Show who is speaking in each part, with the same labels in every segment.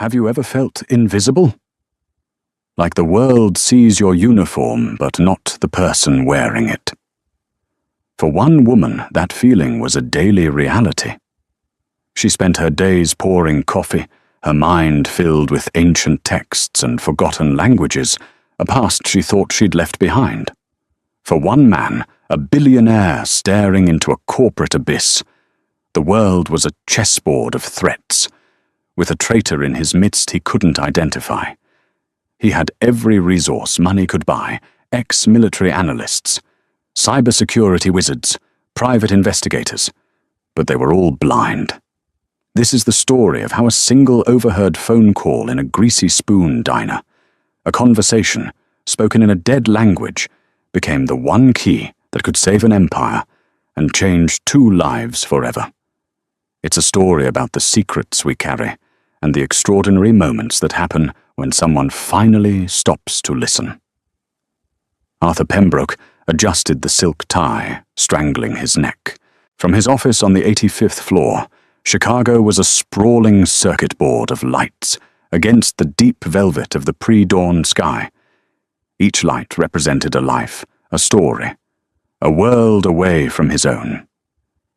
Speaker 1: Have you ever felt invisible? Like the world sees your uniform, but not the person wearing it. For one woman, that feeling was a daily reality. She spent her days pouring coffee, her mind filled with ancient texts and forgotten languages, a past she thought she'd left behind. For one man, a billionaire staring into a corporate abyss, the world was a chessboard of threats, with a traitor in his midst he couldn't identify. He had every resource money could buy, ex-military analysts, cybersecurity wizards, private investigators, but they were all blind. This is the story of how a single overheard phone call in a greasy spoon diner, a conversation spoken in a dead language, became the one key that could save an empire and change 2 lives forever. It's a story about the secrets we carry and the extraordinary moments that happen when someone finally stops to listen. Arthur Pembroke adjusted the silk tie, strangling his neck. From his office on the 85th floor, Chicago was a sprawling circuit board of lights against the deep velvet of the pre-dawn sky. Each light represented a life, a story, a world away from his own.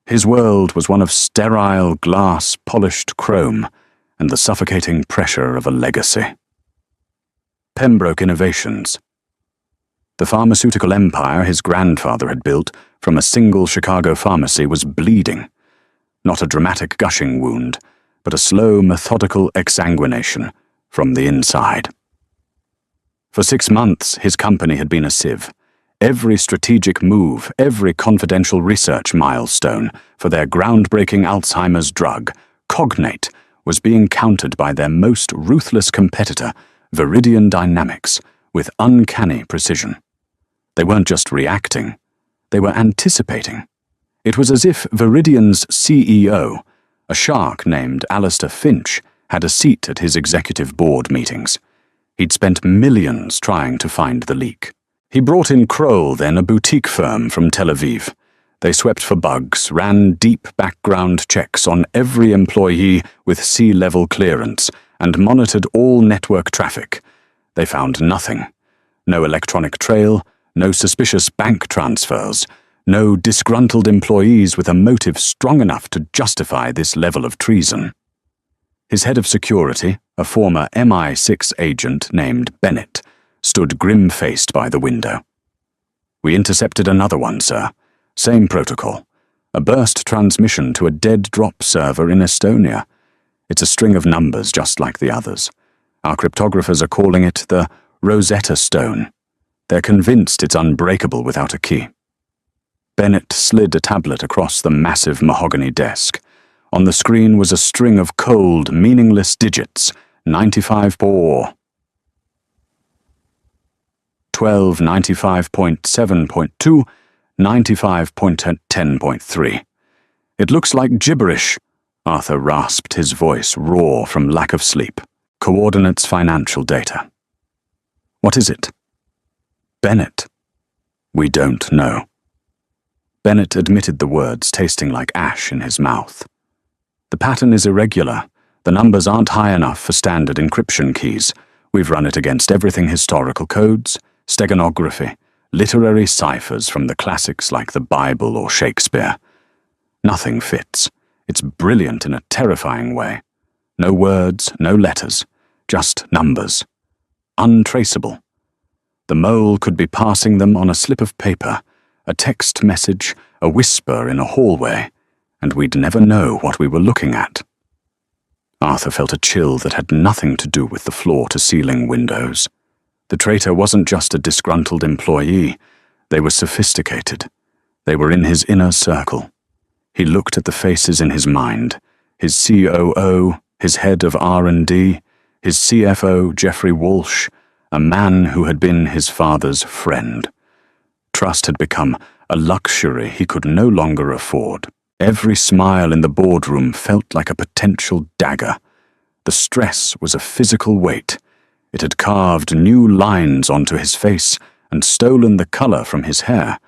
Speaker 1: His world was one of sterile glass polished chrome and the suffocating pressure of a legacy. Pembroke Innovations. The pharmaceutical empire his grandfather had built from a single Chicago pharmacy was bleeding. Not a dramatic gushing wound, but a slow, methodical exsanguination from the inside. For 6 months, his company had been a sieve. Every strategic move, every confidential research milestone for their groundbreaking Alzheimer's drug, Cognate, was being countered by their most ruthless competitor, Viridian Dynamics, with uncanny precision. They weren't just reacting, they were anticipating. It was as if Viridian's CEO, a shark named Alistair Finch, had a seat at his executive board meetings. He'd spent millions trying to find the leak. He brought in Kroll, then a boutique firm from Tel Aviv. They swept for bugs, ran deep background checks on every employee with C-level clearance, and monitored all network traffic. They found nothing. No electronic trail, no suspicious bank transfers, no disgruntled employees with a motive strong enough to justify this level of treason. His head of security, a former MI6 agent named Bennett, stood grim-faced by the window. "We intercepted another one, sir. Same protocol. A burst transmission to a dead drop server in Estonia. It's a string of numbers just like the others. Our cryptographers are calling it the Rosetta Stone. They're convinced it's unbreakable without a key." Bennett slid a tablet across the massive mahogany desk. On the screen was a string of cold, meaningless digits, 95.4, 12, 95.7.2, 95.10.3. "It looks like gibberish," Arthur rasped, his voice raw from lack of sleep. "Coordinates, financial data." "What is it?" "Bennett." "We don't know." Bennett admitted the words, tasting like ash in his mouth. "The pattern is irregular. The numbers aren't high enough for standard encryption keys. We've run it against everything: historical codes, steganography, literary ciphers from the classics like the Bible or Shakespeare. Nothing fits. It's brilliant in a terrifying way. No words, no letters, just numbers. Untraceable. The mole could be passing them on a slip of paper, a text message, a whisper in a hallway, and we'd never know what we were looking at." Arthur felt a chill that had nothing to do with the floor-to-ceiling windows. The traitor wasn't just a disgruntled employee. They were sophisticated. They were in his inner circle. He looked at the faces in his mind, his COO, his head of R&D, his CFO, Jeffrey Walsh, a man who had been his father's friend. Trust had become a luxury he could no longer afford. Every smile in the boardroom felt like a potential dagger. The stress was a physical weight. It had carved new lines onto his face and stolen the color from his hair.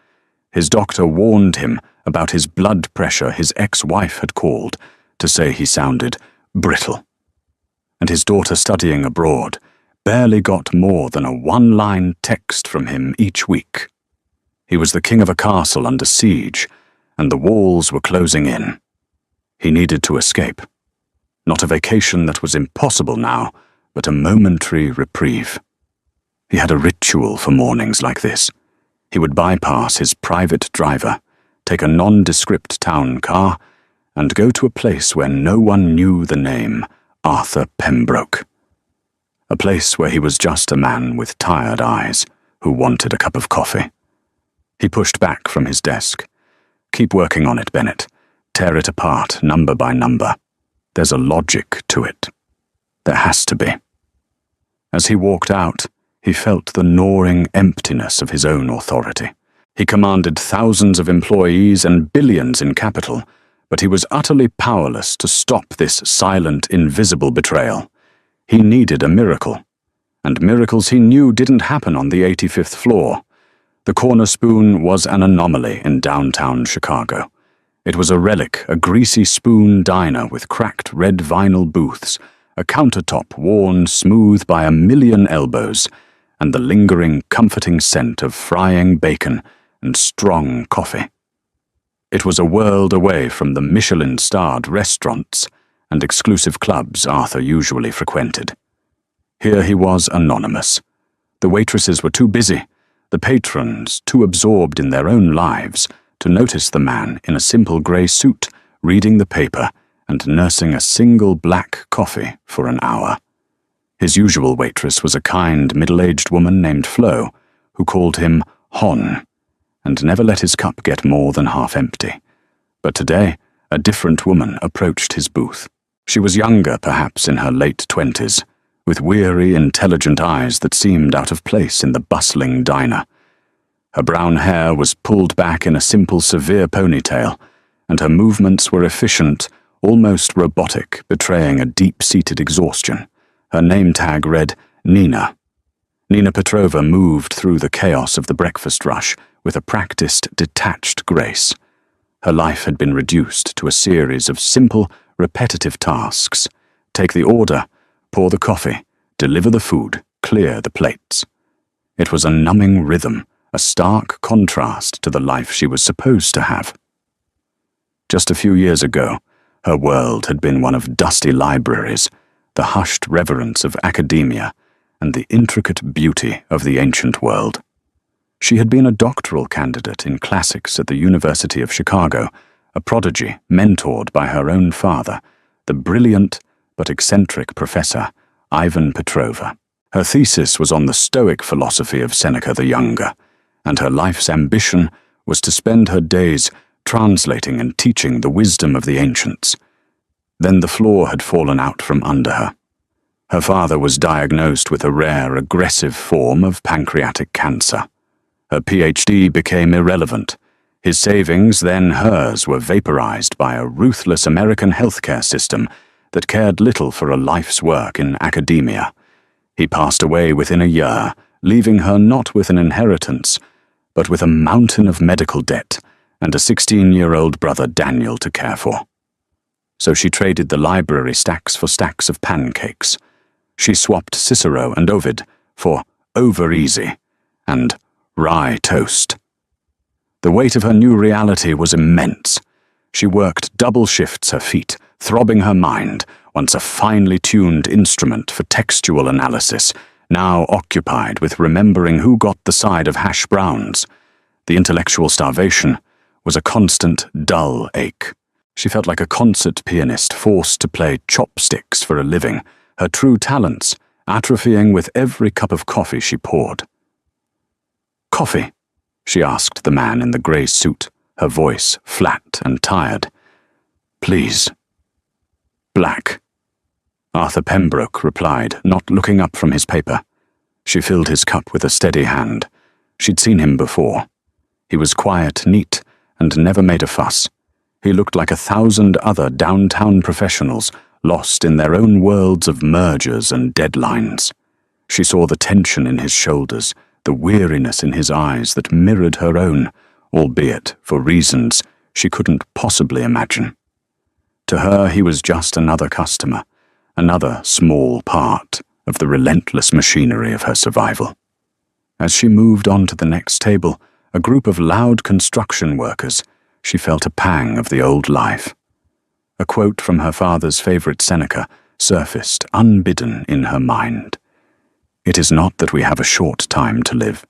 Speaker 1: His doctor warned him about his blood pressure his ex-wife had called to say he sounded brittle. and his daughter studying abroad, barely got more than a one-line text from him each week. He was the king of a castle under siege, and the walls were closing in. He needed to escape. Not a vacation that was impossible now, but a momentary reprieve. He had a ritual for mornings like this. He would bypass his private driver, take a nondescript town car, and go to a place where no one knew the name Arthur Pembroke. A place where he was just a man with tired eyes who wanted a cup of coffee. He pushed back from his desk. "Keep working on it, Bennett. Tear it apart, number by number. There's a logic to it. There has to be." As he walked out, he felt the gnawing emptiness of his own authority. He commanded thousands of employees and billions in capital, but he was utterly powerless to stop this silent, invisible betrayal. He needed a miracle, and miracles he knew didn't happen on the 85th floor. The Corner Spoon was an anomaly in downtown Chicago. It was a relic, a greasy spoon diner with cracked red vinyl booths, a countertop worn smooth by a million elbows, and the lingering, comforting scent of frying bacon and strong coffee. It was a world away from the Michelin-starred restaurants and exclusive clubs Arthur usually frequented. Here he was anonymous. The waitresses were too busy, the patrons too absorbed in their own lives to notice the man in a simple grey suit reading the paper and nursing a single black coffee for an hour. His usual waitress was a kind, middle-aged woman named Flo, who called him Hon, and never let his cup get more than half empty. But today, a different woman approached his booth. She was younger, perhaps in her late 20s, with weary, intelligent eyes that seemed out of place in the bustling diner. Her brown hair was pulled back in a simple, severe ponytail, and her movements were efficient, almost robotic, betraying a deep-seated exhaustion. Her name tag read Nina. Nina Petrova moved through the chaos of the breakfast rush with a practiced, detached grace. Her life had been reduced to a series of simple, repetitive tasks. Take the order, pour the coffee, deliver the food, clear the plates. It was a numbing rhythm, a stark contrast to the life she was supposed to have. Just a few years ago, her world had been one of dusty libraries, the hushed reverence of academia, and the intricate beauty of the ancient world. She had been a doctoral candidate in classics at the University of Chicago, a prodigy mentored by her own father, the brilliant but eccentric professor Ivan Petrova. Her thesis was on the Stoic philosophy of Seneca the Younger, and her life's ambition was to spend her days translating and teaching the wisdom of the ancients. Then the floor had fallen out from under her. Her father was diagnosed with a rare, aggressive form of pancreatic cancer. Her PhD became irrelevant. His savings, then hers, were vaporized by a ruthless American healthcare system that cared little for a life's work in academia. He passed away within a year, leaving her not with an inheritance, but with a mountain of medical debt and a 16-year-old brother Daniel to care for. So she traded the library stacks for stacks of pancakes. She swapped Cicero and Ovid for over-easy and rye toast. The weight of her new reality was immense. She worked double shifts her feet, throbbing her mind, once a finely tuned instrument for textual analysis, now occupied with remembering who got the side of hash browns. The intellectual starvation was a constant, dull ache. She felt like a concert pianist forced to play chopsticks for a living, her true talents atrophying with every cup of coffee she poured. "Coffee?" she asked the man in the grey suit, her voice flat and tired. "Please." "Black," Arthur Pembroke replied, not looking up from his paper. She filled his cup with a steady hand. She'd seen him before. He was quiet, neat, and never made a fuss. He looked like 1,000 other downtown professionals, lost in their own worlds of mergers and deadlines. She saw the tension in his shoulders, the weariness in his eyes that mirrored her own, albeit for reasons she couldn't possibly imagine. To her, he was just another customer, another small part of the relentless machinery of her survival. As she moved on to the next table, a group of loud construction workers, she felt a pang of the old life. A quote from her father's favorite Seneca surfaced unbidden in her mind. "It is not that we have a short time to live,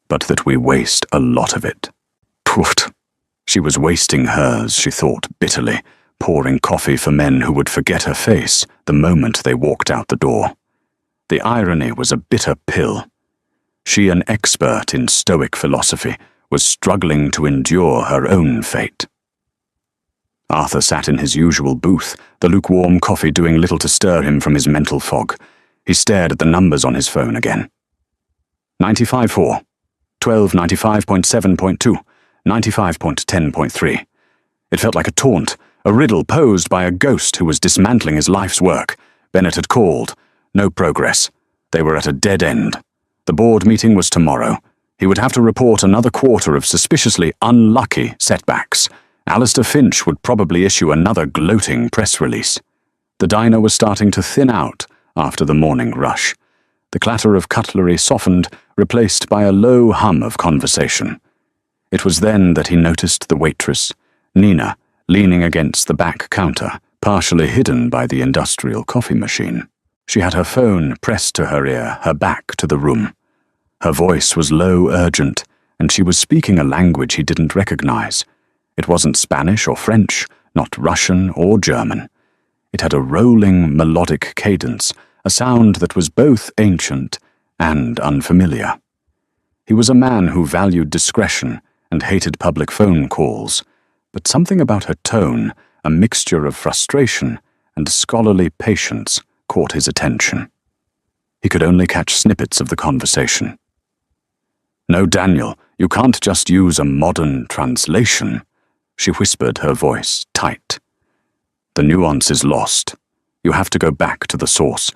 Speaker 1: but that we waste a lot of it." Poof! She was wasting hers, she thought bitterly, pouring coffee for men who would forget her face the moment they walked out the door. The irony was a bitter pill. She, an expert in Stoic philosophy, was struggling to endure her own fate. Arthur sat in his usual booth, the lukewarm coffee doing little to stir him from his mental fog. He stared at the numbers on his phone again. 95.4, 1295.7.2, 95.10.3. It felt like a taunt, a riddle posed by a ghost who was dismantling his life's work. Bennett had called. No progress. They were at a dead end. The board meeting was tomorrow. He would have to report another quarter of suspiciously unlucky setbacks. Alistair Finch would probably issue another gloating press release. The diner was starting to thin out after the morning rush. The clatter of cutlery softened, replaced by a low hum of conversation. It was then that he noticed the waitress, Nina, leaning against the back counter, partially hidden by the industrial coffee machine. She had her phone pressed to her ear, her back to the room. Her voice was low, urgent, and she was speaking a language he didn't recognize. It wasn't Spanish or French, not Russian or German. It had a rolling, melodic cadence, a sound that was both ancient and unfamiliar. He was a man who valued discretion and hated public phone calls, but something about her tone, a mixture of frustration and scholarly patience, caught his attention. He could only catch snippets of the conversation. "No, Daniel, you can't just use a modern translation," she whispered, her voice tight. "The nuance is lost. You have to go back to the source.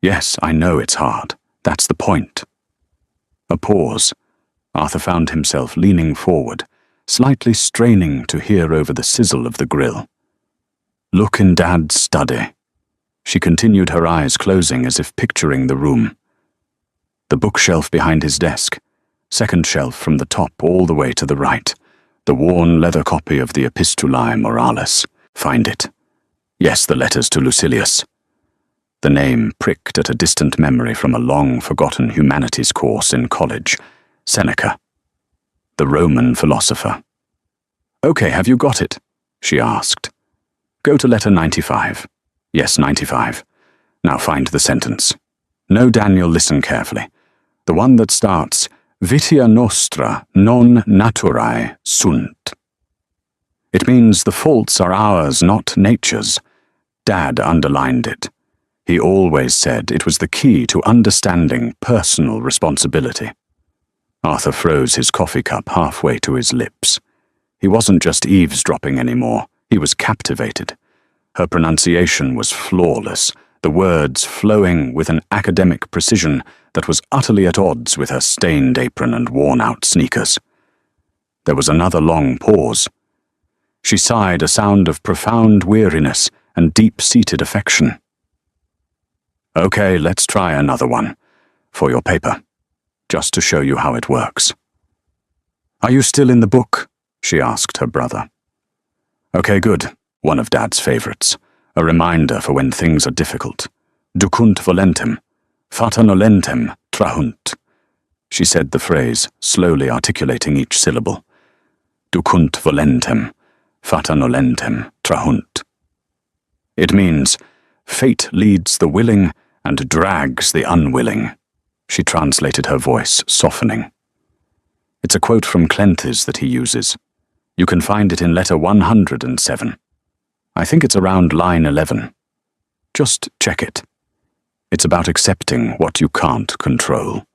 Speaker 1: Yes, I know it's hard. That's the point." A pause. Arthur found himself leaning forward, slightly straining to hear over the sizzle of the grill. "Look in Dad's study." She continued, her eyes closing as if picturing the room. The bookshelf behind his desk, second shelf from the top all the way to the right, the worn leather copy of the Epistulae Moralis. Find it. Yes, the letters to Lucilius. The name pricked at a distant memory from a long-forgotten humanities course in college. Seneca, the Roman philosopher. "Okay, have you got it?" she asked. "Go to letter 95. Yes, 95. Now find the sentence. No, Daniel, listen carefully. The one that starts, Vitia nostra non naturae sunt. It means the faults are ours, not nature's. Dad underlined it. He always said it was the key to understanding personal responsibility. Arthur froze his coffee cup halfway to his lips. He wasn't just eavesdropping anymore, he was captivated. Her pronunciation was flawless, the words flowing with an academic precision that was utterly at odds with her stained apron and worn-out sneakers. There was another long pause. She sighed, a sound of profound weariness and deep-seated affection. "Okay, let's try another one. For your paper. Just to show you how it works." "Are you still in the book?" she asked her brother. "Okay, good. One of Dad's favorites. A reminder for when things are difficult. Ducunt volentem. Fata nolentem trahunt." She said the phrase, slowly articulating each syllable. Ducunt volentem. Fata nolentem trahunt. It means, fate leads the willing and drags the unwilling. She translated, her voice softening. It's a quote from Clenthys that he uses. You can find it in letter 107. I think it's around line 11. Just check it. It's about accepting what you can't control.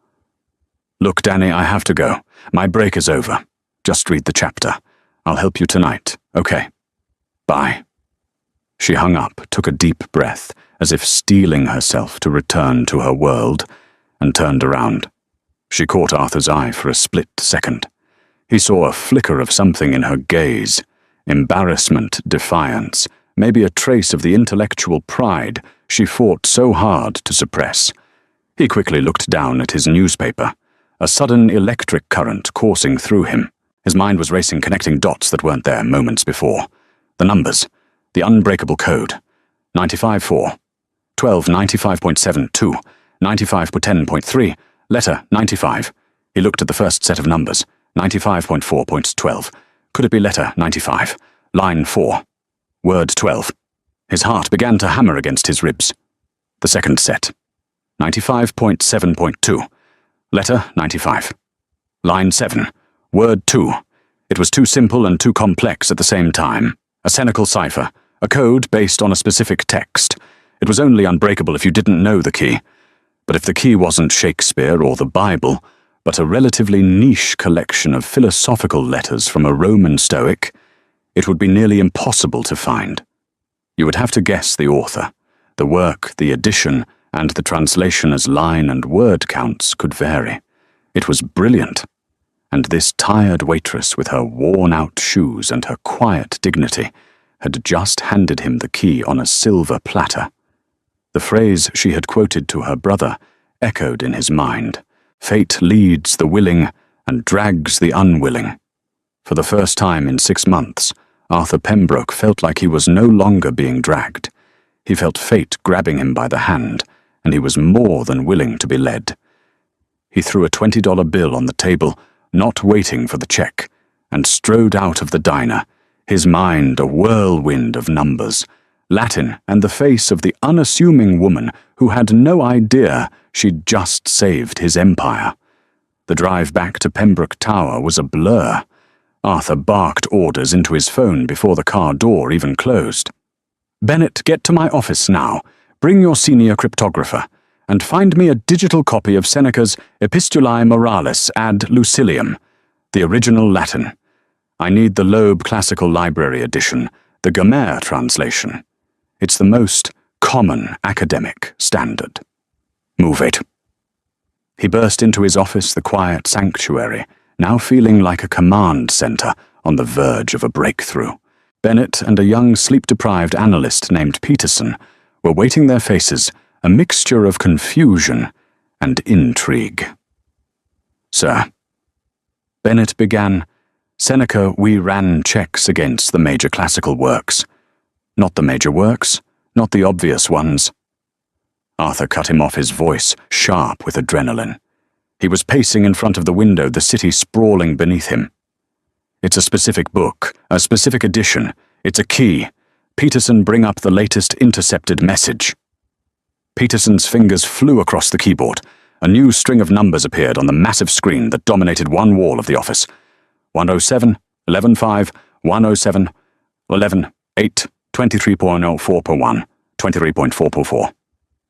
Speaker 1: "Look, Danny, I have to go. My break is over. Just read the chapter. I'll help you tonight, okay? Bye." She hung up, took a deep breath, as if steeling herself to return to her world, and turned around. She caught Arthur's eye for a split second. He saw a flicker of something in her gaze. Embarrassment, defiance, maybe a trace of the intellectual pride she fought so hard to suppress. He quickly looked down at his newspaper, a sudden electric current coursing through him. His mind was racing, connecting dots that weren't there moments before. The numbers, the unbreakable code. 95.4, 1295.72, 95.10.3, letter 95. He looked at the first set of numbers, 95.4.12. Could it be letter 95? Line 4. Word 12. His heart began to hammer against his ribs. The second set. 95.7.2. Letter 95. Line 7. Word 2. It was too simple and too complex at the same time. A cynical cipher. A code based on a specific text. It was only unbreakable if you didn't know the key. But if the key wasn't Shakespeare or the Bible, but a relatively niche collection of philosophical letters from a Roman Stoic, it would be nearly impossible to find. You would have to guess the author. The work, the edition, and the translation as line and word counts could vary. It was brilliant. And this tired waitress with her worn-out shoes and her quiet dignity had just handed him the key on a silver platter. The phrase she had quoted to her brother echoed in his mind. Fate leads the willing and drags the unwilling. For the first time in 6 months, Arthur Pembroke felt like he was no longer being dragged. He felt fate grabbing him by the hand, and he was more than willing to be led. He threw a $20 bill on the table, not waiting for the check, and strode out of the diner, his mind a whirlwind of numbers, Latin and the face of the unassuming woman who had no idea she'd just saved his empire. The drive back to Pembroke Tower was a blur. Arthur barked orders into his phone before the car door even closed. "Bennett, get to my office now. Bring your senior cryptographer, and find me a digital copy of Seneca's Epistulae Moralis ad Lucilium, the original Latin. I need the Loeb Classical Library edition, the Gamer translation. It's the most common academic standard. Move it." He burst into his office, the quiet sanctuary, now feeling like a command center on the verge of a breakthrough. Bennett and a young sleep-deprived analyst named Peterson were waiting their faces, a mixture of confusion and intrigue. "Sir," Bennett began, "Seneca, we ran checks against the major classical works. Not the major works, not the obvious ones." Arthur cut him off, his voice sharp with adrenaline. He was pacing in front of the window, the city sprawling beneath him. "It's a specific book, a specific edition. It's a key. Peterson, bring up the latest intercepted message." Peterson's fingers flew across the keyboard. A new string of numbers appeared on the massive screen that dominated one wall of the office. 107, 11.5, 107, 11, 8, 23.04 per 1, 23.4 per 4.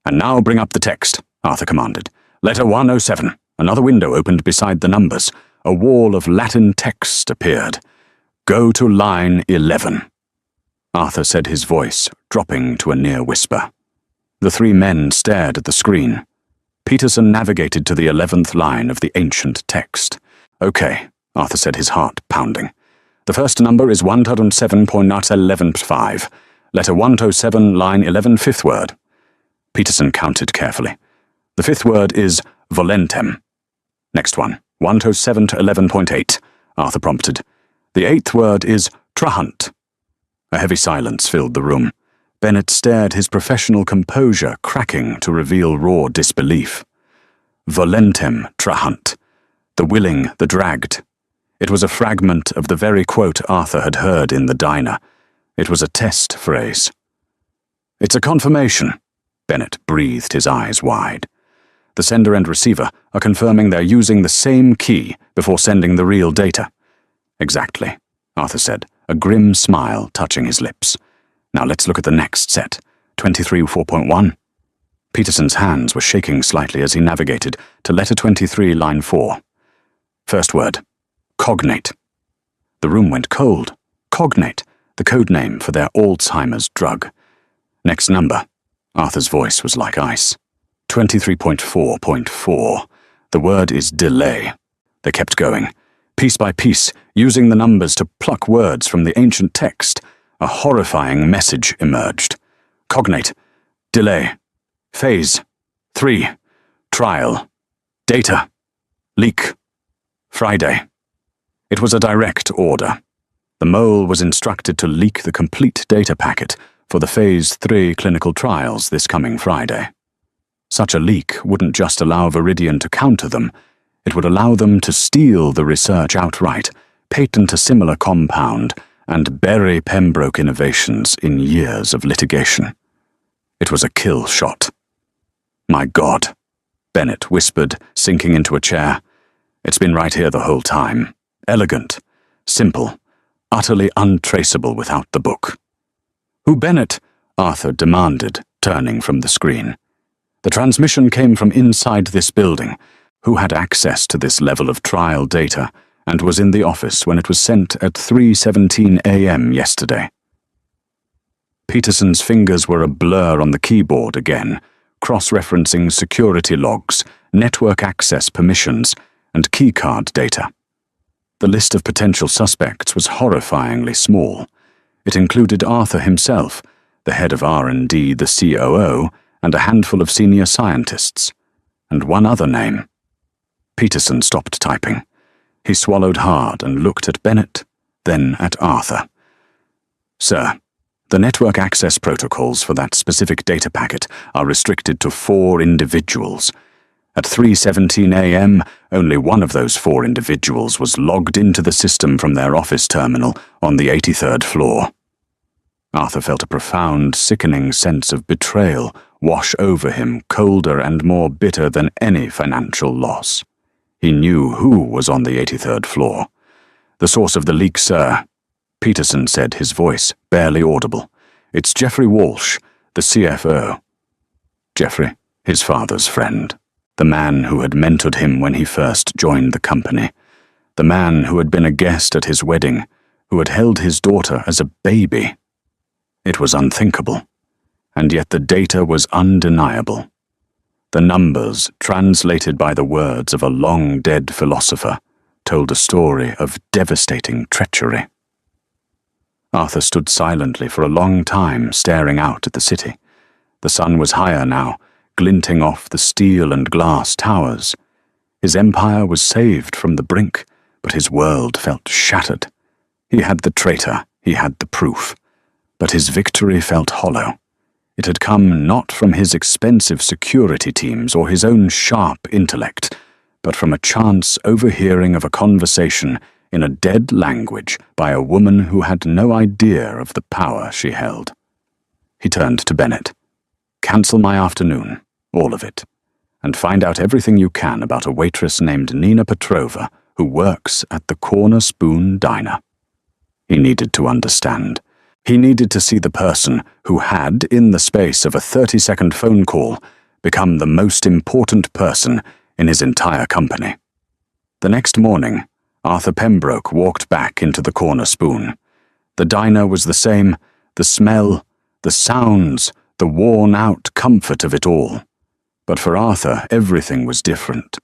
Speaker 1: "And now bring up the text," Arthur commanded. Letter 107. Another window opened beside the numbers. A wall of Latin text appeared. "Go to line 11. Arthur said, his voice dropping to a near whisper. The three men stared at the screen. Peterson navigated to the 11th line of the ancient text. "Okay," Arthur said, his heart pounding. "The first number is 107.11.5. Letter 107, line 11, fifth word." Peterson counted carefully. "The fifth word is volentem." "Next one, 107 to 11.8, Arthur prompted. "The eighth word is trahunt." A heavy silence filled the room. Bennett stared, his professional composure cracking to reveal raw disbelief. Volentem trahunt. The willing, the dragged. It was a fragment of the very quote Arthur had heard in the diner. It was a test phrase. "It's a confirmation." Bennett breathed, his eyes wide. "The sender and receiver are confirming they're using the same key before sending the real data." "Exactly," Arthur said, a grim smile touching his lips. "Now let's look at the next set, 23.4.1. Peterson's hands were shaking slightly as he navigated to letter 23, line 4. First word, cognate. The room went cold. Cognate, the code name for their Alzheimer's drug. Next number. Arthur's voice was like ice. 23.4.4. The word is delay. They kept going, piece by piece, using the numbers to pluck words from the ancient text. A horrifying message emerged. Cognate. Delay. Phase. 3. Trial. Data. Leak. Friday. It was a direct order. The mole was instructed to leak the complete data packet for the Phase 3 clinical trials this coming Friday. Such a leak wouldn't just allow Viridian to counter them, it would allow them to steal the research outright, patent a similar compound, and bury Pembroke innovations in years of litigation. It was a kill shot. My God, Bennett whispered, sinking into a chair. It's been right here the whole time. Elegant, simple, utterly untraceable without the book. Who Bennett? Arthur demanded, turning from the screen. The transmission came from inside this building. Who had access to this level of trial data and was in the office when it was sent at 3:17 a.m. yesterday? Peterson's fingers were a blur on the keyboard again, cross-referencing security logs, network access permissions, and keycard data. The list of potential suspects was horrifyingly small. It included Arthur himself, the head of R&D, the COO, and a handful of senior scientists, and one other name. Peterson stopped typing. He swallowed hard and looked at Bennett, then at Arthur. Sir, the network access protocols for that specific data packet are restricted to 4 individuals. At 3:17 a.m., only one of those 4 individuals was logged into the system from their office terminal on the 83rd floor. Arthur felt a profound, sickening sense of betrayal wash over him, colder and more bitter than any financial loss. He knew who was on the 83rd floor. The source of the leak, sir, Peterson said, his voice barely audible. It's Jeffrey Walsh, the CFO. Jeffrey, his father's friend. The man who had mentored him when he first joined the company. The man who had been a guest at his wedding, who had held his daughter as a baby. It was unthinkable, and yet the data was undeniable. The numbers, translated by the words of a long-dead philosopher, told a story of devastating treachery. Arthur stood silently for a long time, staring out at the city. The sun was higher now, glinting off the steel and glass towers. His empire was saved from the brink, but his world felt shattered. He had the traitor, he had the proof, but his victory felt hollow. It had come not from his expensive security teams or his own sharp intellect, but from a chance overhearing of a conversation in a dead language by a woman who had no idea of the power she held. He turned to Bennett. Cancel my afternoon, all of it, and find out everything you can about a waitress named Nina Petrova who works at the Corner Spoon Diner. He needed to understand. He needed to see the person who had, in the space of a 30-second phone call, become the most important person in his entire company. The next morning, Arthur Pembroke walked back into the Corner Spoon. The diner was the same, the smell, the sounds, the worn-out comfort of it all. But for Arthur, everything was different.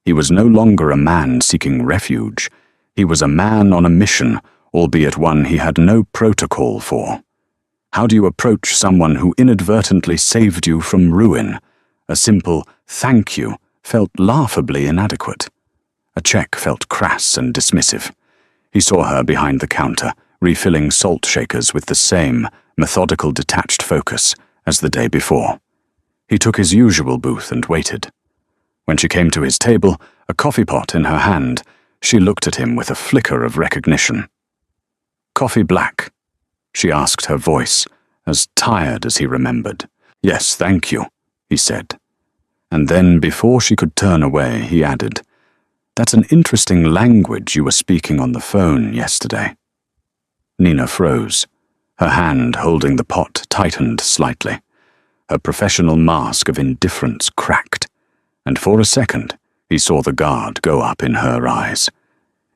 Speaker 1: He was no longer a man seeking refuge. He was a man on a mission, albeit one he had no protocol for. How do you approach someone who inadvertently saved you from ruin? A simple thank you felt laughably inadequate. A check felt crass and dismissive. He saw her behind the counter, refilling salt shakers with the same methodical, detached focus as the day before. He took his usual booth and waited. When she came to his table, a coffee pot in her hand, she looked at him with a flicker of recognition. Coffee black? She asked, her voice as tired as he remembered. Yes, thank you, he said. And then, before she could turn away, he added, That's an interesting language you were speaking on the phone yesterday. Nina froze. Her hand holding the pot tightened slightly. Her professional mask of indifference cracked, and for a second he saw the guard go up in her eyes.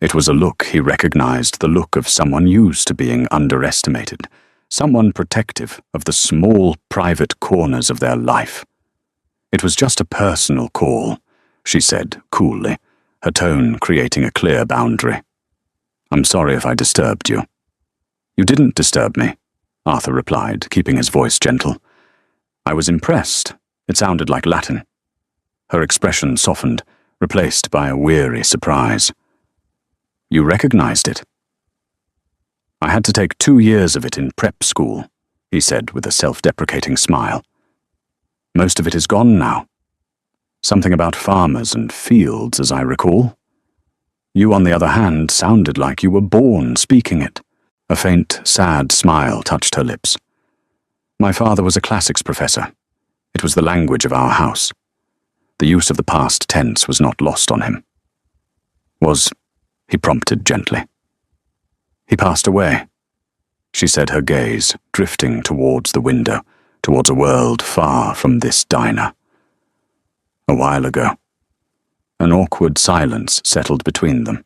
Speaker 1: It was a look he recognized, the look of someone used to being underestimated, someone protective of the small, private corners of their life. It was just a personal call, she said coolly, her tone creating a clear boundary. I'm sorry if I disturbed you. You didn't disturb me, Arthur replied, keeping his voice gentle. I was impressed. It sounded like Latin. Her expression softened, replaced by a weary surprise. You recognized it? I had to take 2 years of it in prep school, he said with a self-deprecating smile. Most of it is gone now. Something about farmers and fields, as I recall. You, on the other hand, sounded like you were born speaking it. A faint, sad smile touched her lips. My father was a classics professor. It was the language of our house. The use of the past tense was not lost on him. He prompted gently. He passed away, she said, her gaze drifting towards the window, towards a world far from this diner. A while ago. An awkward silence settled between them.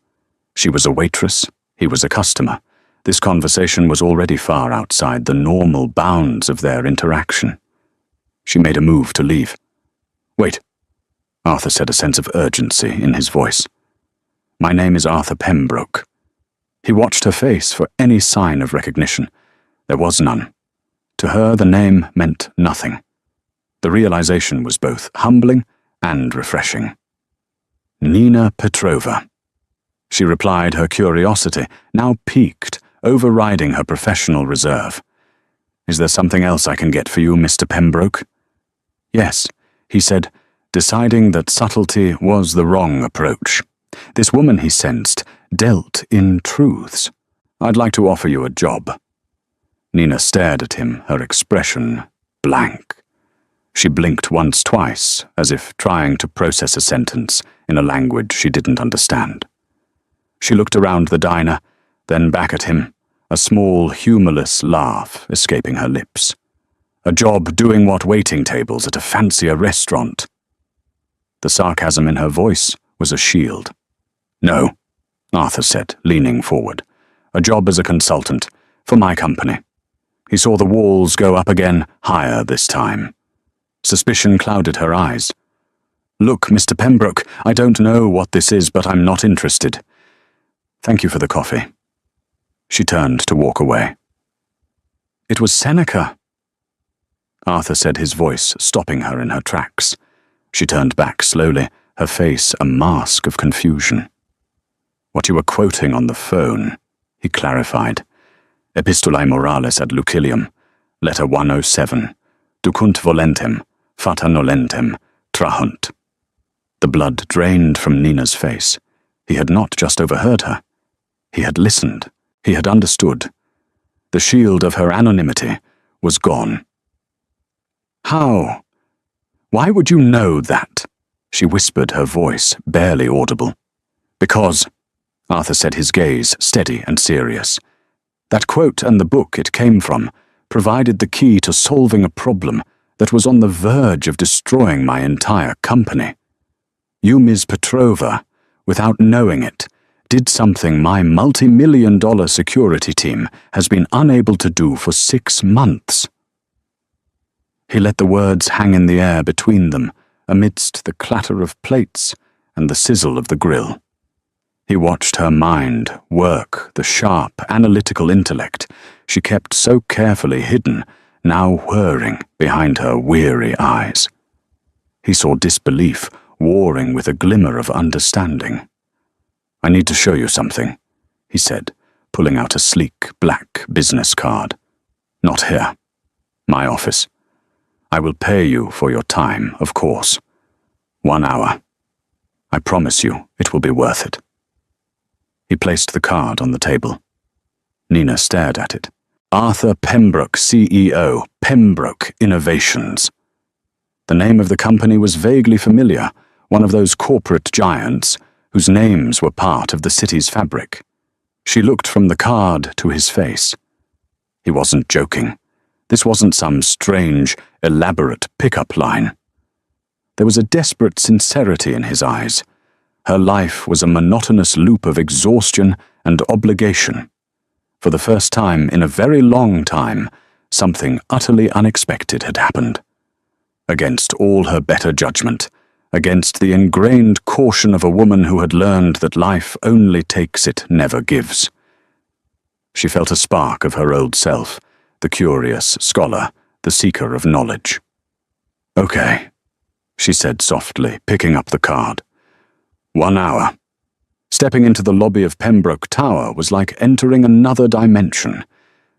Speaker 1: She was a waitress, he was a customer. This conversation was already far outside the normal bounds of their interaction. She made a move to leave. Wait, Arthur said, a sense of urgency in his voice. My name is Arthur Pembroke. He watched her face for any sign of recognition. There was none. To her, the name meant nothing. The realization was both humbling and refreshing. Nina Petrova. She replied, her curiosity now piqued, overriding her professional reserve. Is there something else I can get for you, Mr. Pembroke? Yes, he said, deciding that subtlety was the wrong approach. This woman, he sensed, dealt in truths. I'd like to offer you a job. Nina stared at him, her expression blank. She blinked once, twice, as if trying to process a sentence in a language she didn't understand. She looked around the diner, then back at him, a small, humorless laugh escaping her lips. A job doing what waiting tables at a fancier restaurant. The sarcasm in her voice was a shield. No, Arthur said, leaning forward. A job as a consultant, for my company. He saw the walls go up again, higher this time. Suspicion clouded her eyes. Look, Mr. Pembroke, I don't know what this is, but I'm not interested. Thank you for the coffee. She turned to walk away. It was Seneca, Arthur said, his voice stopping her in her tracks. She turned back slowly, her face a mask of confusion. What you were quoting on the phone, he clarified. Epistulae Morales ad Lucilium, letter 107, ducunt volentem, fata nolentem, trahunt. The blood drained from Nina's face. He had not just overheard her. He had listened. He had understood. The shield of her anonymity was gone. How? Why would you know that? She whispered, her voice barely audible. Because, Arthur said, his gaze steady and serious. That quote and the book it came from provided the key to solving a problem that was on the verge of destroying my entire company. You, Ms. Petrova, without knowing it, did something my multi-million-dollar security team has been unable to do for 6 months. He let the words hang in the air between them, amidst the clatter of plates and the sizzle of the grill. He watched her mind work the sharp, analytical intellect she kept so carefully hidden, now whirring behind her weary eyes. He saw disbelief warring with a glimmer of understanding. I need to show you something, he said, pulling out a sleek, black business card. Not here. My office. I will pay you for your time, of course. 1 hour. I promise you it will be worth it. He placed the card on the table. Nina stared at it. Arthur Pembroke, CEO, Pembroke Innovations. The name of the company was vaguely familiar, one of those corporate giants whose names were part of the city's fabric. She looked from the card to his face. He wasn't joking. This wasn't some strange, elaborate pickup line. There was a desperate sincerity in his eyes. Her life was a monotonous loop of exhaustion and obligation. For the first time in a very long time, something utterly unexpected had happened. Against all her better judgment, against the ingrained caution of a woman who had learned that life only takes, it never gives. She felt a spark of her old self, the curious scholar, the seeker of knowledge. Okay, she said softly, picking up the card. 1 hour. Stepping into the lobby of Pembroke Tower was like entering another dimension.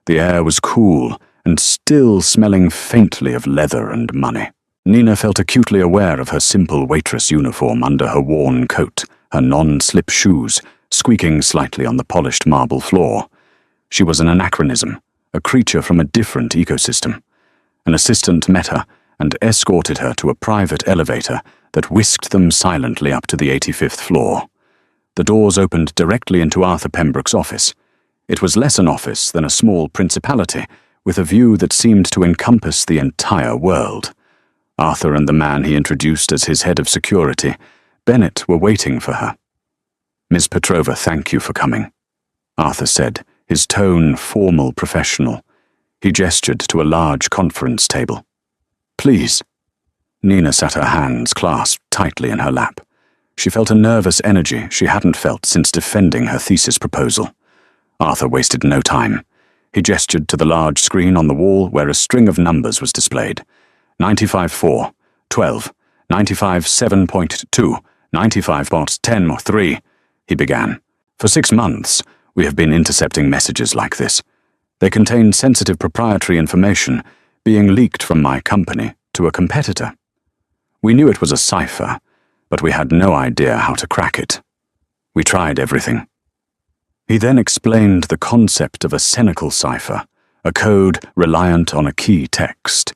Speaker 1: The air was cool and still smelling faintly of leather and money. Nina felt acutely aware of her simple waitress uniform under her worn coat, her non-slip shoes squeaking slightly on the polished marble floor. She was an anachronism, a creature from a different ecosystem. An assistant met her and escorted her to a private elevator that whisked them silently up to the 85th floor. The doors opened directly into Arthur Pembroke's office. It was less an office than a small principality, with a view that seemed to encompass the entire world. Arthur and the man he introduced as his head of security, Bennett, were waiting for her. "Ms. Petrova, thank you for coming," Arthur said, his tone formal, professional. He gestured to a large conference table. "Please." Nina sat her hands clasped tightly in her lap. She felt a nervous energy she hadn't felt since defending her thesis proposal. Arthur wasted no time. He gestured to the large screen on the wall where a string of numbers was displayed. 95.4, 12, 95.7.2, 95.10.3, he began. "For 6 months, we have been intercepting messages like this. They contain sensitive proprietary information being leaked from my company to a competitor. We knew it was a cipher, but we had no idea how to crack it. We tried everything." He then explained the concept of a Senecal cipher, a code reliant on a key text.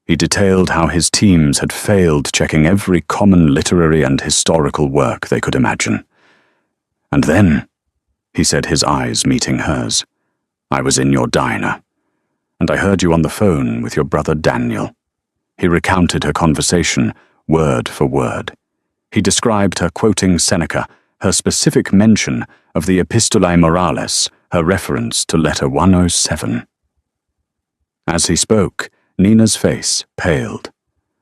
Speaker 1: He detailed how his teams had failed checking every common literary and historical work they could imagine. "And then," he said, his eyes meeting hers, "I was in your diner, and I heard you on the phone with your brother Daniel." He recounted her conversation, word for word. He described her quoting Seneca, her specific mention of the Epistolae Morales, her reference to letter 107. As he spoke, Nina's face paled.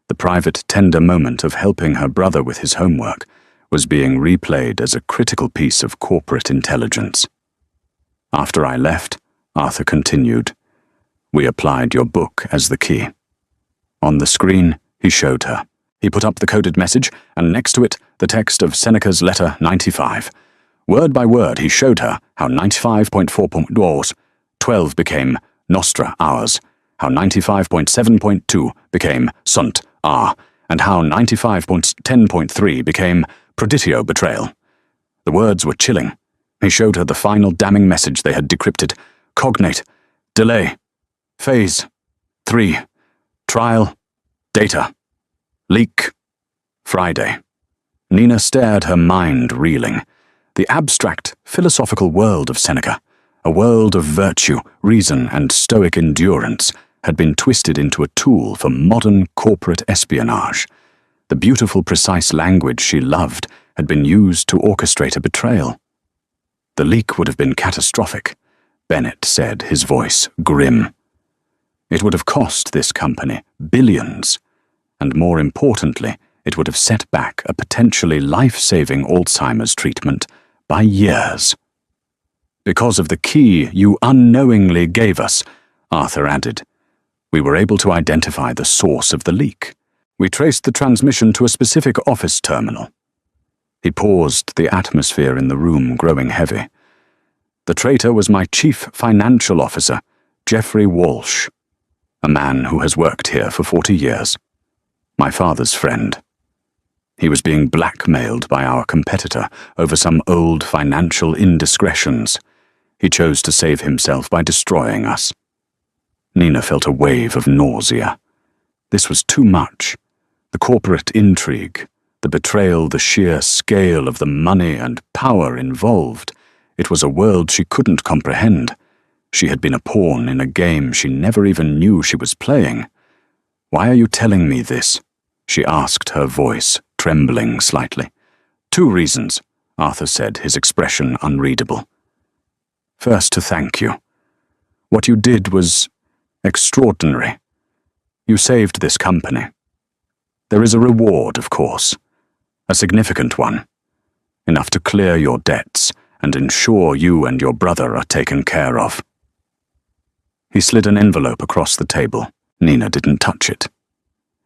Speaker 1: The private, tender moment of helping her brother with his homework was being replayed as a critical piece of corporate intelligence. "After I left," Arthur continued, "we applied your book as the key." On the screen, he showed her. He put up the coded message, and next to it, the text of Seneca's letter 95. Word by word, he showed her how 95.4.12 became Nostra, ours, how 95.7.2 became Sunt, our, and how 95.10.3 became Proditio, betrayal. The words were chilling. He showed her the final damning message they had decrypted. Cognate, delay, phase, 3, trial, data, leak, Friday. Nina stared, her mind reeling. The abstract, philosophical world of Seneca, a world of virtue, reason, and stoic endurance, had been twisted into a tool for modern corporate espionage. The beautiful, precise language she loved had been used to orchestrate a betrayal. The leak would have been catastrophic, Bennett said, his voice grim. It would have cost this company billions, and more importantly, it would have set back a potentially life-saving Alzheimer's treatment by years. "Because of the key you unknowingly gave us," Arthur added, "we were able to identify the source of the leak. We traced the transmission to a specific office terminal." He paused, the atmosphere in the room growing heavy. "The traitor was my chief financial officer, Jeffrey Walsh, a man who has worked here for 40 years. My father's friend. He was being blackmailed by our competitor over some old financial indiscretions. He chose to save himself by destroying us." Nina felt a wave of nausea. This was too much. The corporate intrigue, the betrayal, the sheer scale of the money and power involved. It was a world she couldn't comprehend. She had been a pawn in a game she never even knew she was playing. "Why are you telling me this?" she asked, her voice trembling slightly. "2 reasons," Arthur said, his expression unreadable. "First, to thank you. What you did was extraordinary. You saved this company. There is a reward, of course, a significant one, enough to clear your debts and ensure you and your brother are taken care of." He slid an envelope across the table. Nina didn't touch it.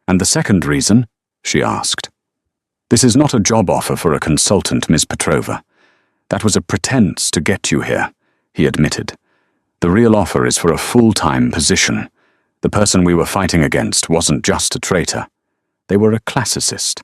Speaker 1: "And the second reason?" she asked. "This is not a job offer for a consultant, Ms. Petrova. That was a pretense to get you here," he admitted. "The real offer is for a full-time position. The person we were fighting against wasn't just a traitor. They were a classicist.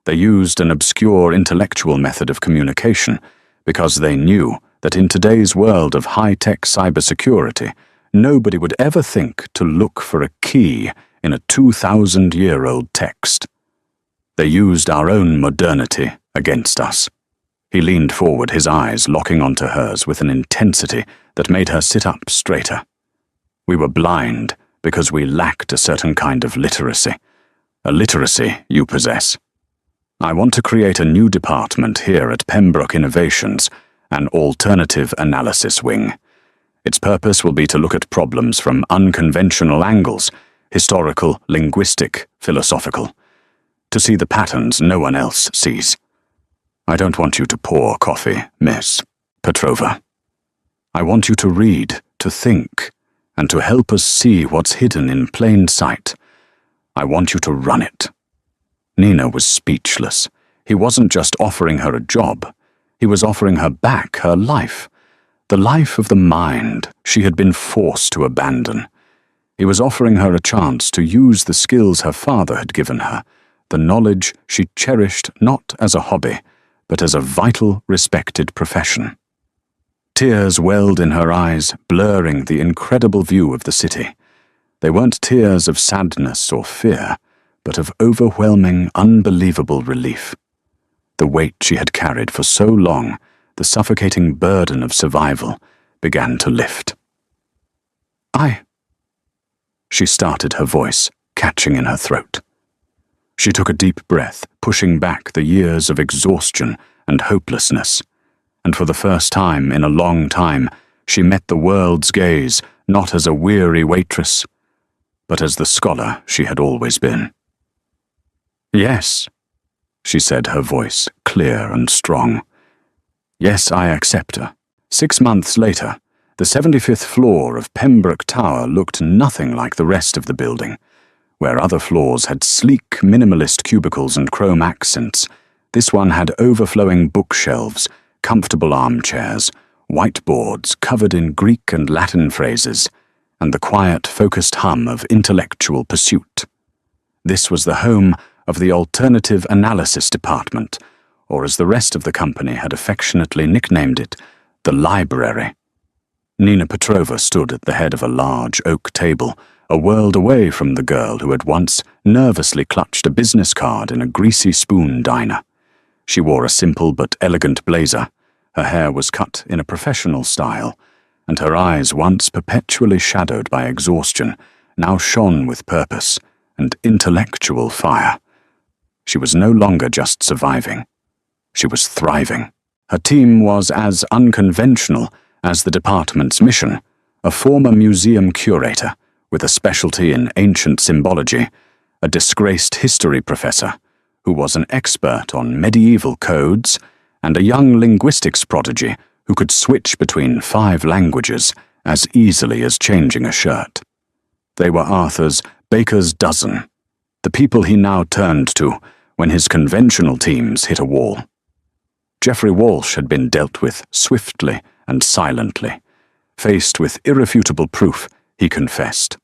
Speaker 1: They used an obscure intellectual method of communication because they knew that in today's world of high-tech cybersecurity, nobody would ever think to look for a key in a 2,000-year-old text. They used our own modernity against us." He leaned forward, his eyes locking onto hers with an intensity that made her sit up straighter. "We were blind because we lacked a certain kind of literacy. A literacy you possess. I want to create a new department here at Pembroke Innovations, an alternative analysis wing. Its purpose will be to look at problems from unconventional angles, historical, linguistic, philosophical, to see the patterns no one else sees. I don't want you to pour coffee, Miss Petrova. I want you to read, to think, and to help us see what's hidden in plain sight. I want you to run it." Nina was speechless. He wasn't just offering her a job. He was offering her back her life. The life of the mind she had been forced to abandon. He was offering her a chance to use the skills her father had given her, the knowledge she cherished not as a hobby, but as a vital, respected profession. Tears welled in her eyes, blurring the incredible view of the city. They weren't tears of sadness or fear, but of overwhelming, unbelievable relief. The weight she had carried for so long, the suffocating burden of survival, began to lift. She started, her voice catching in her throat. She took a deep breath, pushing back the years of exhaustion and hopelessness. And for the first time in a long time, she met the world's gaze not as a weary waitress, but as the scholar she had always been. "Yes," she said, her voice clear and strong. "Yes, I accept her." 6 months later, the 75th floor of Pembroke Tower looked nothing like the rest of the building. Where other floors had sleek, minimalist cubicles and chrome accents, this one had overflowing bookshelves, comfortable armchairs, whiteboards covered in Greek and Latin phrases, and the quiet, focused hum of intellectual pursuit. This was the home of the Alternative Analysis Department, or as the rest of the company had affectionately nicknamed it, the library. Nina Petrova stood at the head of a large oak table, a world away from the girl who had once nervously clutched a business card in a greasy spoon diner. She wore a simple but elegant blazer. Her hair was cut in a professional style, and her eyes, once perpetually shadowed by exhaustion, now shone with purpose and intellectual fire. She was no longer just surviving. She was thriving. Her team was as unconventional as the department's mission, a former museum curator with a specialty in ancient symbology, a disgraced history professor who was an expert on medieval codes, and a young linguistics prodigy who could switch between 5 languages as easily as changing a shirt. They were Arthur's baker's dozen, the people he now turned to when his conventional teams hit a wall. Geoffrey Walsh had been dealt with swiftly and silently. Faced with irrefutable proof, he confessed.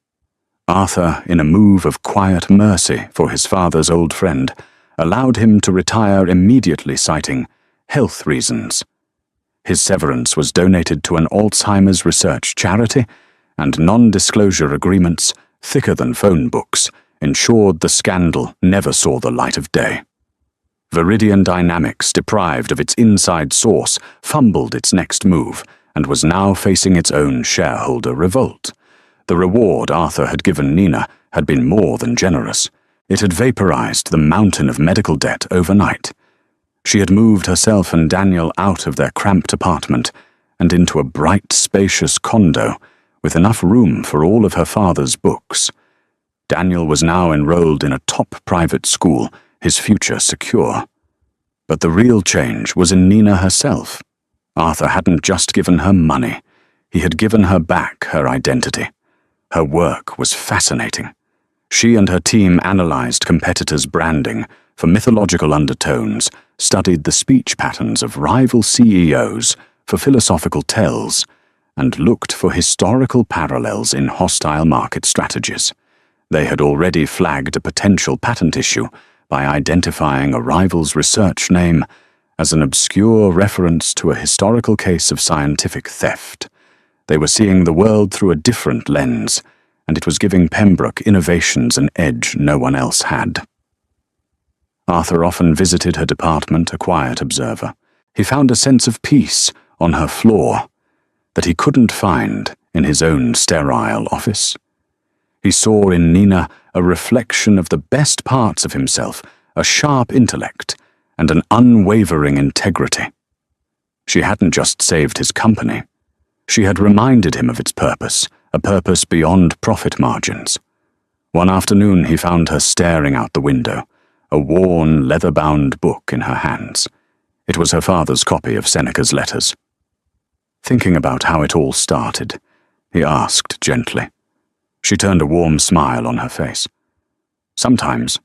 Speaker 1: Arthur, in a move of quiet mercy for his father's old friend, allowed him to retire immediately, citing health reasons. His severance was donated to an Alzheimer's research charity, and non-disclosure agreements, thicker than phone books, ensured the scandal never saw the light of day. Viridian Dynamics, deprived of its inside source, fumbled its next move, and was now facing its own shareholder revolt. The reward Arthur had given Nina had been more than generous. It had vaporized the mountain of medical debt overnight. She had moved herself and Daniel out of their cramped apartment and into a bright, spacious condo with enough room for all of her father's books. Daniel was now enrolled in a top private school, his future secure. But the real change was in Nina herself. Arthur hadn't just given her money. He had given her back her identity. Her work was fascinating. She and her team analyzed competitors' branding for mythological undertones, studied the speech patterns of rival CEOs for philosophical tells, and looked for historical parallels in hostile market strategies. They had already flagged a potential patent issue by identifying a rival's research name as an obscure reference to a historical case of scientific theft. They were seeing the world through a different lens, and it was giving Pembroke Innovations an edge no one else had. Arthur often visited her department, a quiet observer. He found a sense of peace on her floor that he couldn't find in his own sterile office. He saw in Nina a reflection of the best parts of himself, a sharp intellect, and an unwavering integrity. She hadn't just saved his company. She had reminded him of its purpose, a purpose beyond profit margins. One afternoon he found her staring out the window, a worn, leather-bound book in her hands. It was her father's copy of Seneca's letters. Thinking about how it all started, he asked gently. She turned a warm smile on her face. Sometimes.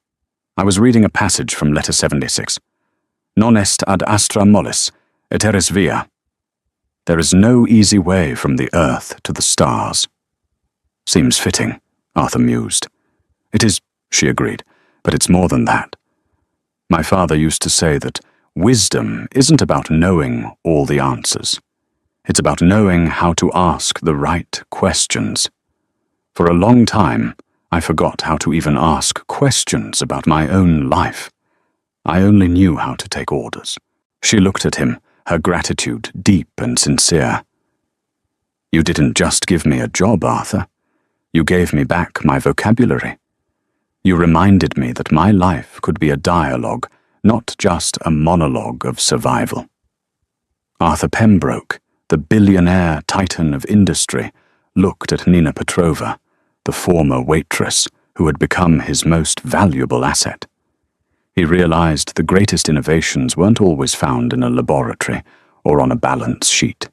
Speaker 1: I was reading a passage from letter 76. Non est ad astra mollis, et eris via. There is no easy way from the earth to the stars. Seems fitting, Arthur mused. It is, she agreed, but it's more than that. My father used to say that wisdom isn't about knowing all the answers. It's about knowing how to ask the right questions. For a long time, I forgot how to even ask questions about my own life. I only knew how to take orders. She looked at him, her gratitude deep and sincere. You didn't just give me a job, Arthur. You gave me back my vocabulary. You reminded me that my life could be a dialogue, not just a monologue of survival. Arthur Pembroke, the billionaire titan of industry, looked at Nina Petrova, the former waitress who had become his most valuable asset. He realized the greatest innovations weren't always found in a laboratory or on a balance sheet.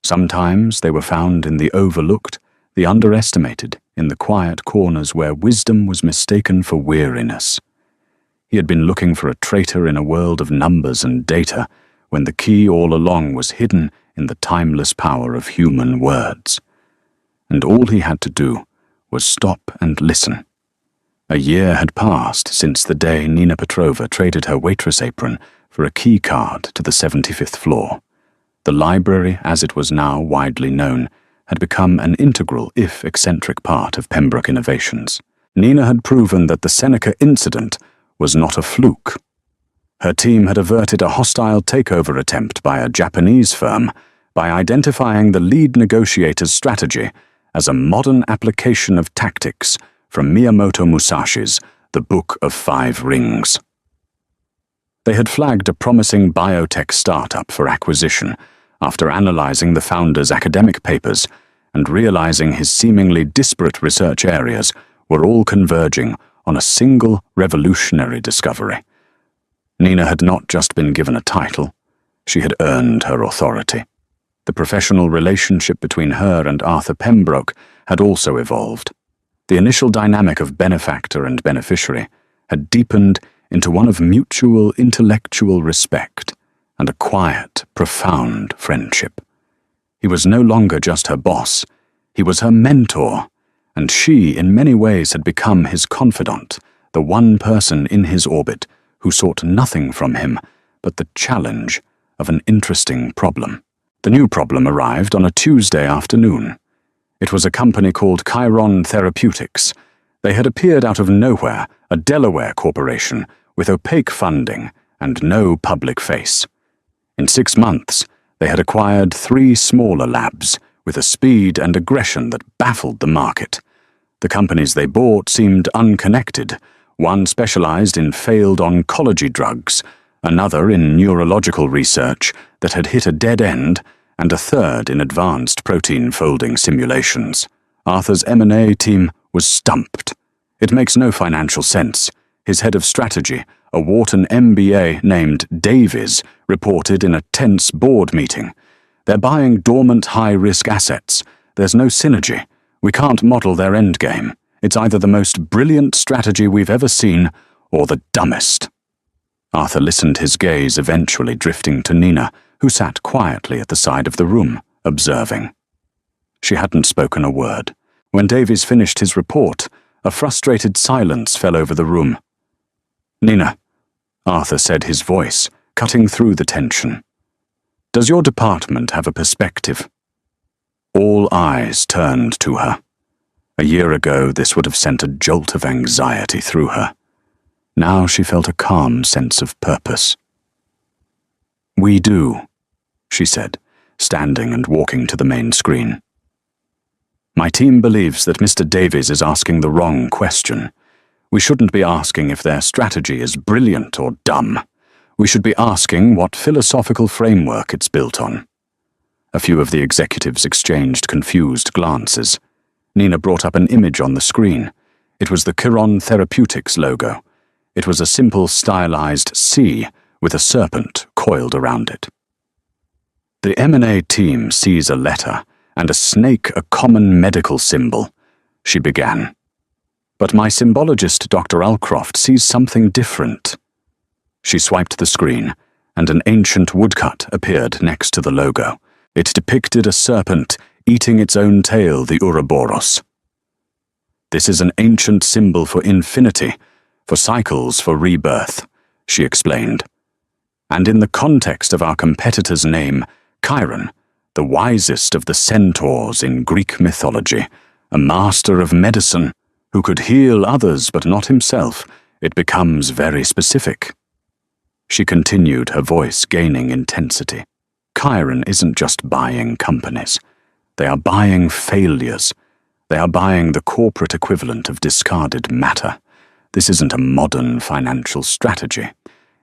Speaker 1: Sometimes they were found in the overlooked, the underestimated, in the quiet corners where wisdom was mistaken for weariness. He had been looking for a traitor in a world of numbers and data, when the key all along was hidden in the timeless power of human words. And all he had to do was stop and listen. A year had passed since the day Nina Petrova traded her waitress apron for a key card to the 75th floor. The library, as it was now widely known, had become an integral, if eccentric, part of Pembroke Innovations. Nina had proven that the Seneca incident was not a fluke. Her team had averted a hostile takeover attempt by a Japanese firm by identifying the lead negotiator's strategy as a modern application of tactics from Miyamoto Musashi's The Book of Five Rings. They had flagged a promising biotech startup for acquisition after analyzing the founder's academic papers and realizing his seemingly disparate research areas were all converging on a single revolutionary discovery. Nina had not just been given a title, she had earned her authority. The professional relationship between her and Arthur Pembroke had also evolved. The initial dynamic of benefactor and beneficiary had deepened into one of mutual intellectual respect and a quiet, profound friendship. He was no longer just her boss, he was her mentor, and she in many ways had become his confidant, the one person in his orbit who sought nothing from him but the challenge of an interesting problem. The new problem arrived on a Tuesday afternoon. It was a company called Chiron Therapeutics. They had appeared out of nowhere, a Delaware corporation with opaque funding and no public face. In 6 months, they had acquired 3 smaller labs with a speed and aggression that baffled the market. The companies they bought seemed unconnected. One specialized in failed oncology drugs, another in neurological research that had hit a dead end, and a third in advanced protein folding simulations. Arthur's M&A team was stumped. It makes no financial sense. His head of strategy, a Wharton MBA named Davies, reported in a tense board meeting. They're buying dormant high-risk assets. There's no synergy. We can't model their endgame. It's either the most brilliant strategy we've ever seen, or the dumbest." Arthur listened, his gaze eventually drifting to Nina, who sat quietly at the side of the room, observing. She hadn't spoken a word. When Davies finished his report, a frustrated silence fell over the room. "Nina," Arthur said, his voice cutting through the tension. "Does your department have a perspective?" All eyes turned to her. A year ago, this would have sent a jolt of anxiety through her. Now she felt a calm sense of purpose. "We do," she said, standing and walking to the main screen. "My team believes that Mr. Davies is asking the wrong question. We shouldn't be asking if their strategy is brilliant or dumb. We should be asking what philosophical framework it's built on." A few of the executives exchanged confused glances. Nina brought up an image on the screen. It was the Chiron Therapeutics logo. It was a simple stylized C with a serpent coiled around it. "The M&A team sees a letter, and a snake a common medical symbol," she began. "But my symbologist, Dr. Alcroft, sees something different." She swiped the screen, and an ancient woodcut appeared next to the logo. It depicted a serpent eating its own tail, the Ouroboros. "This is an ancient symbol for infinity, for cycles, for rebirth," she explained. "And in the context of our competitor's name, Chiron, the wisest of the centaurs in Greek mythology, a master of medicine who could heal others but not himself, it becomes very specific." She continued, her voice gaining intensity. "Chiron isn't just buying companies. They are buying failures. They are buying the corporate equivalent of discarded matter. This isn't a modern financial strategy.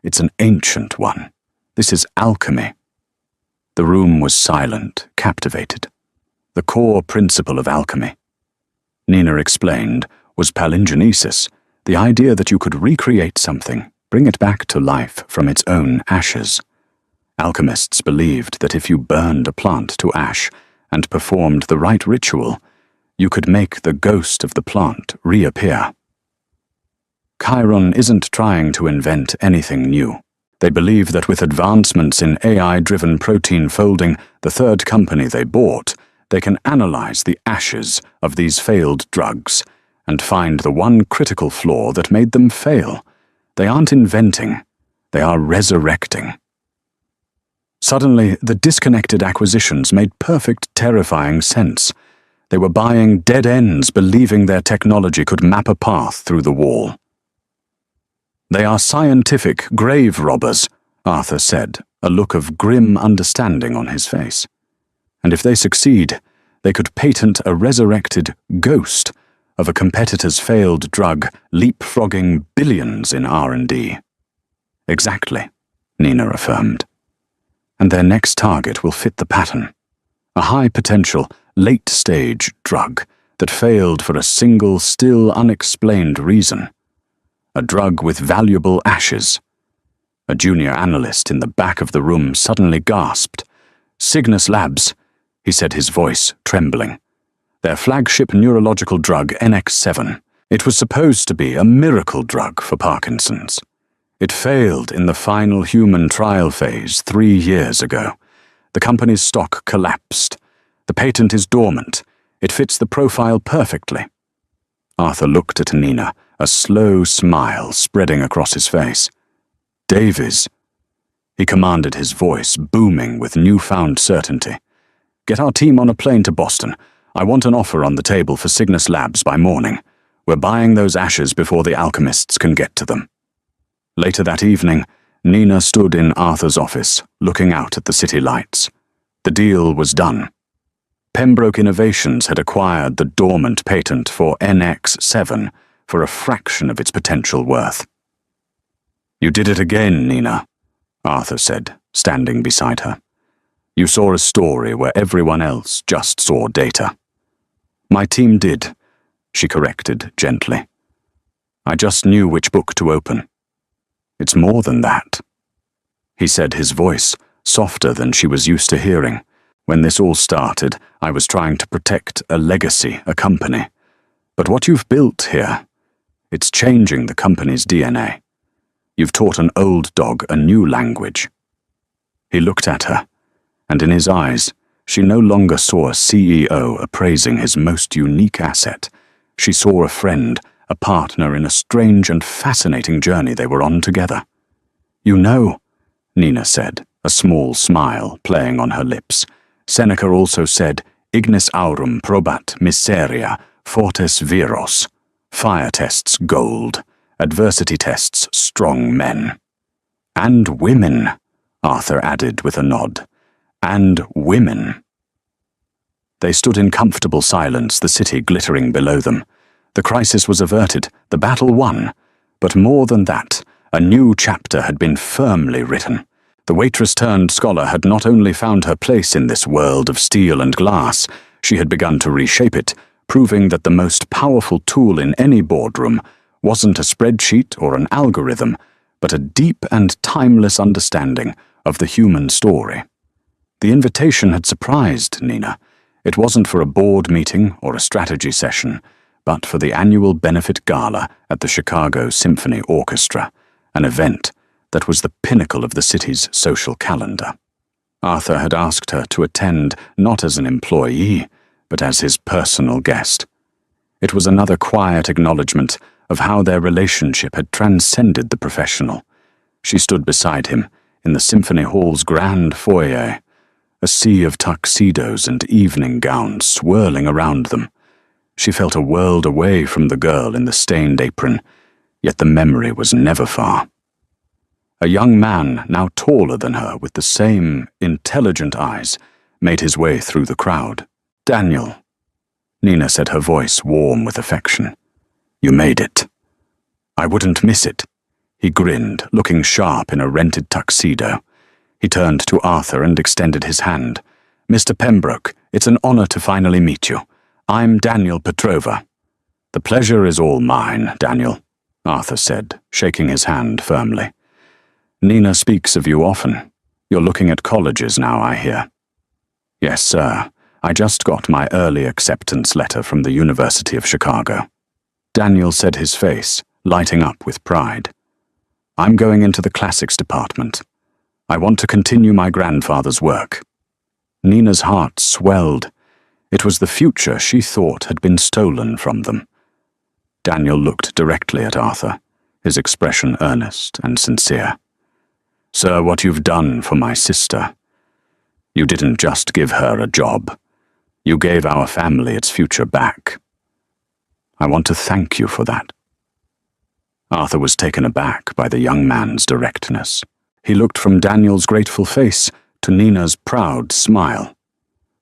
Speaker 1: It's an ancient one. This is alchemy." The room was silent, captivated. The core principle of alchemy, Nina explained, was palingenesis, the idea that you could recreate something, bring it back to life from its own ashes. Alchemists believed that if you burned a plant to ash and performed the right ritual, you could make the ghost of the plant reappear. Chiron isn't trying to invent anything new. They believe that with advancements in AI-driven protein folding, the third company they bought, they can analyze the ashes of these failed drugs and find the one critical flaw that made them fail. They aren't inventing, they are resurrecting. Suddenly, the disconnected acquisitions made perfect, terrifying sense. They were buying dead ends, believing their technology could map a path through the wall. "They are scientific grave robbers," Arthur said, a look of grim understanding on his face. "And if they succeed, they could patent a resurrected ghost of a competitor's failed drug, leapfrogging billions in R&D. "Exactly," Nina affirmed. "And their next target will fit the pattern. A high-potential, late-stage drug that failed for a single, still unexplained reason. A drug with valuable ashes." A junior analyst in the back of the room suddenly gasped. "Cygnus Labs," he said, his voice trembling. "Their flagship neurological drug, NX7. It was supposed to be a miracle drug for Parkinson's. It failed in the final human trial phase 3 years ago. The company's stock collapsed. The patent is dormant. It fits the profile perfectly." Arthur looked at Nina, a slow smile spreading across his face. "Davies," he commanded, his voice booming with newfound certainty. "Get our team on a plane to Boston. I want an offer on the table for Cygnus Labs by morning. We're buying those ashes before the alchemists can get to them." Later that evening, Nina stood in Arthur's office, looking out at the city lights. The deal was done. Pembroke Innovations had acquired the dormant patent for NX7 for a fraction of its potential worth. "You did it again, Nina," Arthur said, standing beside her. "You saw a story where everyone else just saw data." "My team did," she corrected gently. "I just knew which book to open." "It's more than that," he said, his voice softer than she was used to hearing. "When this all started, I was trying to protect a legacy, a company. But what you've built here, it's changing the company's DNA. You've taught an old dog a new language." He looked at her, and in his eyes, she no longer saw a CEO appraising his most unique asset. She saw a friend, a partner in a strange and fascinating journey they were on together. "You know," Nina said, a small smile playing on her lips. "Seneca also said, 'Ignis aurum probat miseria, fortes viros.' Fire tests gold, adversity tests strong men." "And women," Arthur added with a nod. "And women." They stood in comfortable silence, the city glittering below them. The crisis was averted, the battle won. But more than that, a new chapter had been firmly written. The waitress-turned-scholar had not only found her place in this world of steel and glass, she had begun to reshape it, proving that the most powerful tool in any boardroom wasn't a spreadsheet or an algorithm, but a deep and timeless understanding of the human story. The invitation had surprised Nina. It wasn't for a board meeting or a strategy session, but for the annual benefit gala at the Chicago Symphony Orchestra, an event that was the pinnacle of the city's social calendar. Arthur had asked her to attend not as an employee, but as his personal guest. It was another quiet acknowledgement of how their relationship had transcended the professional. She stood beside him in the Symphony Hall's grand foyer, a sea of tuxedos and evening gowns swirling around them. She felt a world away from the girl in the stained apron, yet the memory was never far. A young man, now taller than her, with the same intelligent eyes, made his way through the crowd. "Daniel," Nina said, her voice warm with affection. "You made it." "I wouldn't miss it." He grinned, looking sharp in a rented tuxedo. He turned to Arthur and extended his hand. "Mr. Pembroke, it's an honor to finally meet you. I'm Daniel Petrova." "The pleasure is all mine, Daniel," Arthur said, shaking his hand firmly. "Nina speaks of you often. You're looking at colleges now, I hear." "Yes, sir. I just got my early acceptance letter from the University of Chicago." Daniel said, his face lighting up with pride. "I'm going into the classics department. I want to continue my grandfather's work." Nina's heart swelled. It was the future she thought had been stolen from them. Daniel looked directly at Arthur, his expression earnest and sincere. "Sir, what you've done for my sister. You didn't just give her a job. You gave our family its future back. I want to thank you for that." Arthur was taken aback by the young man's directness. He looked from Daniel's grateful face to Nina's proud smile.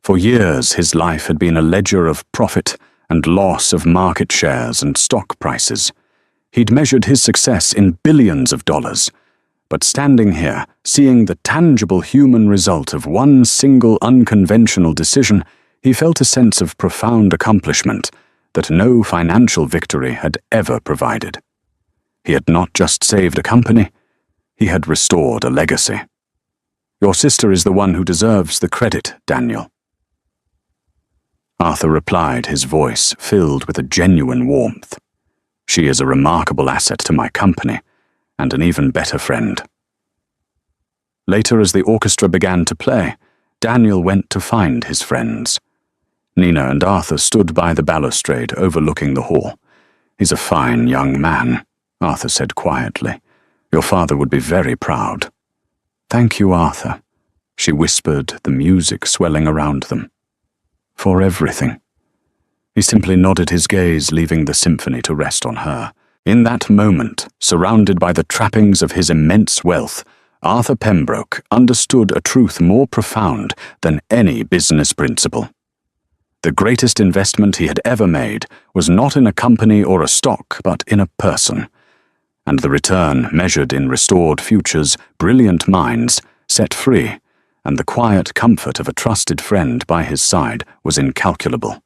Speaker 1: For years, his life had been a ledger of profit and loss of market shares and stock prices. He'd measured his success in billions of dollars. But standing here, seeing the tangible human result of one single unconventional decision, he felt a sense of profound accomplishment that no financial victory had ever provided. He had not just saved a company, he had restored a legacy. "Your sister is the one who deserves the credit, Daniel." Arthur replied, his voice filled with a genuine warmth. "She is a remarkable asset to my company, and an even better friend." Later, as the orchestra began to play, Daniel went to find his friends. Nina and Arthur stood by the balustrade overlooking the hall. "He's a fine young man," Arthur said quietly. "Your father would be very proud." "Thank you, Arthur," she whispered, the music swelling around them. "For everything." He simply nodded his gaze, leaving the symphony to rest on her. In that moment, surrounded by the trappings of his immense wealth, Arthur Pembroke understood a truth more profound than any business principle. The greatest investment he had ever made was not in a company or a stock, but in a person. And the return, measured in restored futures, brilliant minds, set free, and the quiet comfort of a trusted friend by his side was incalculable.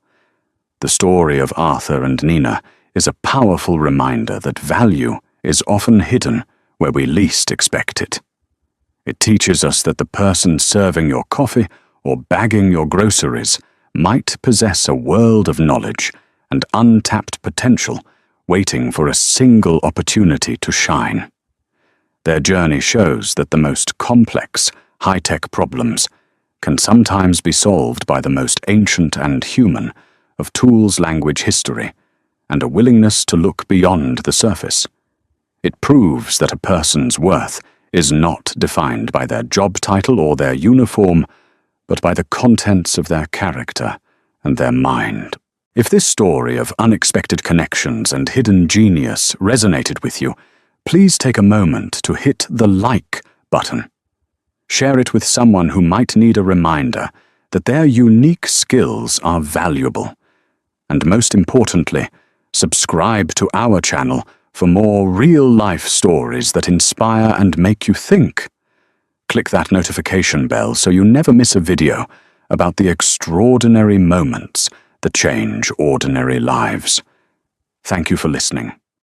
Speaker 1: The story of Arthur and Nina is a powerful reminder that value is often hidden where we least expect it. It teaches us that the person serving your coffee or bagging your groceries might possess a world of knowledge and untapped potential waiting for a single opportunity to shine. Their journey shows that the most complex, high-tech problems can sometimes be solved by the most ancient and human of tools language history, and a willingness to look beyond the surface. It proves that a person's worth is not defined by their job title or their uniform, but by the contents of their character and their mind. If this story of unexpected connections and hidden genius resonated with you, please take a moment to hit the like button. Share it with someone who might need a reminder that their unique skills are valuable. And most importantly, subscribe to our channel for more real-life stories that inspire and make you think. Click that notification bell so you never miss a video about the extraordinary moments that change ordinary lives. Thank you for listening.